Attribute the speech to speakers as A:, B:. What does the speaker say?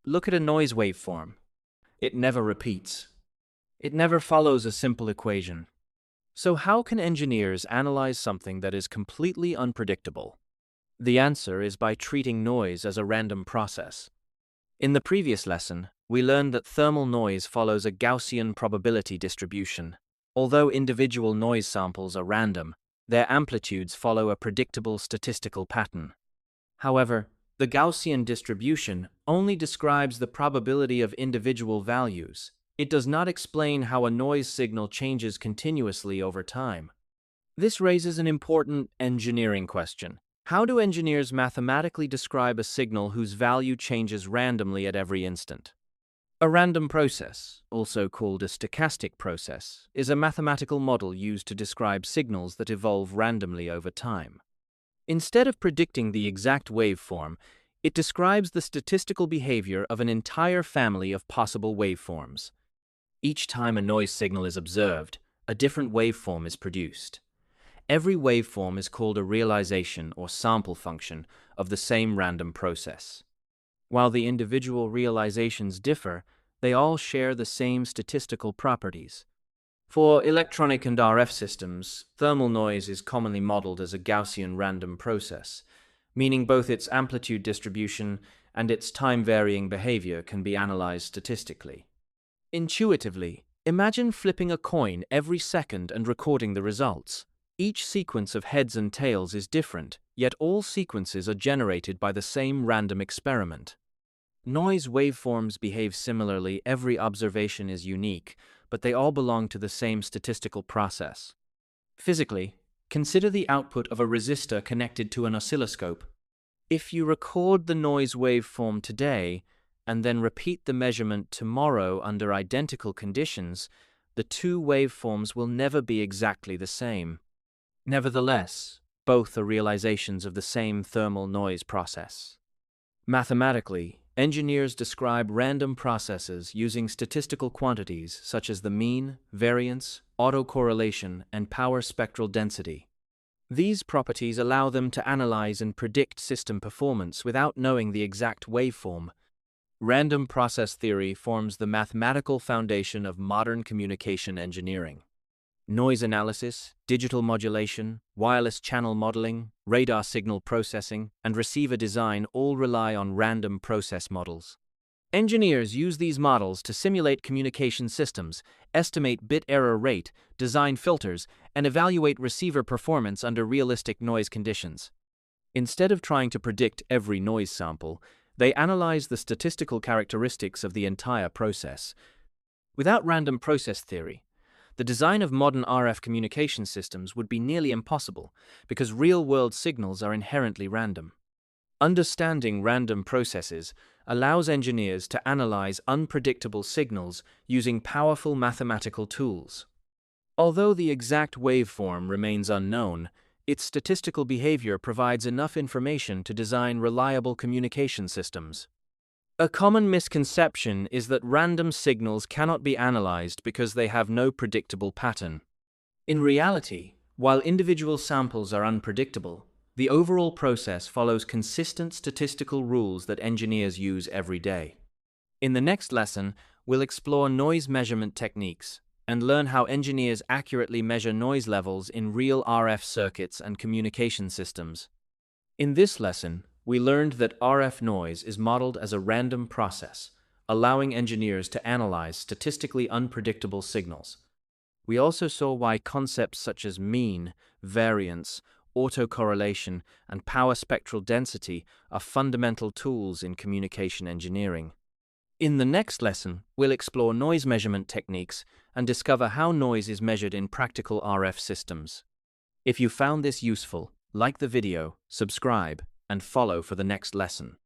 A: Look at a noise waveform. It never repeats. It never follows a simple equation. So how can engineers analyze something that is completely unpredictable? The answer is by treating noise as a random process. In the previous lesson, we learned that thermal noise follows a Gaussian probability distribution. Although individual noise samples are random, their amplitudes follow a predictable statistical pattern. However, the Gaussian distribution only describes the probability of individual values. It does not explain how a noise signal changes continuously over time. This raises an important engineering question. How do engineers mathematically describe a signal whose value changes randomly at every instant? A random process, also called a stochastic process, is a mathematical model used to describe signals that evolve randomly over time. Instead of predicting the exact waveform, it describes the statistical behavior of an entire family of possible waveforms. Each time a noise signal is observed, a different waveform is produced. Every waveform is called a realization or sample function of the same random process. While the individual realizations differ, they all share the same statistical properties. For electronic and RF systems, thermal noise is commonly modeled as a Gaussian random process, meaning both its amplitude distribution and its time-varying behavior can be analyzed statistically. Intuitively, imagine flipping a coin every second and recording the results. Each sequence of heads and tails is different, yet all sequences are generated by the same random experiment. Noise waveforms behave similarly. Every observation is unique, but they all belong to the same statistical process. Physically, consider the output of a resistor connected to an oscilloscope. If you record the noise waveform today and then repeat the measurement tomorrow under identical conditions, the two waveforms will never be exactly the same. Nevertheless, both are realizations of the same thermal noise process. Mathematically, engineers describe random processes using statistical quantities such as the mean, variance, autocorrelation, and power spectral density. These properties allow them to analyze and predict system performance without knowing the exact waveform. Random process theory forms the mathematical foundation of modern communication engineering. Noise analysis, digital modulation, wireless channel modeling, radar signal processing, and receiver design all rely on random process models. Engineers use these models to simulate communication systems, estimate bit error rate, design filters, and evaluate receiver performance under realistic noise conditions. Instead of trying to predict every noise sample, they analyze the statistical characteristics of the entire process. Without random process theory, the design of modern RF communication systems would be nearly impossible because real-world signals are inherently random. Understanding random processes allows engineers to analyze unpredictable signals using powerful mathematical tools. Although the exact waveform remains unknown, its statistical behavior provides enough information to design reliable communication systems. A common misconception is that random signals cannot be analyzed because they have no predictable pattern. In reality, while individual samples are unpredictable, the overall process follows consistent statistical rules that engineers use every day. In the next lesson, we'll explore noise measurement techniques and learn how engineers accurately measure noise levels in real RF circuits and communication systems. In this lesson, we learned that RF noise is modeled as a random process, allowing engineers to analyze statistically unpredictable signals. We also saw why concepts such as mean, variance, autocorrelation, and power spectral density are fundamental tools in communication engineering. In the next lesson, we'll explore noise measurement techniques and discover how noise is measured in practical RF systems. If you found this useful, like the video, subscribe, and follow for the next lesson.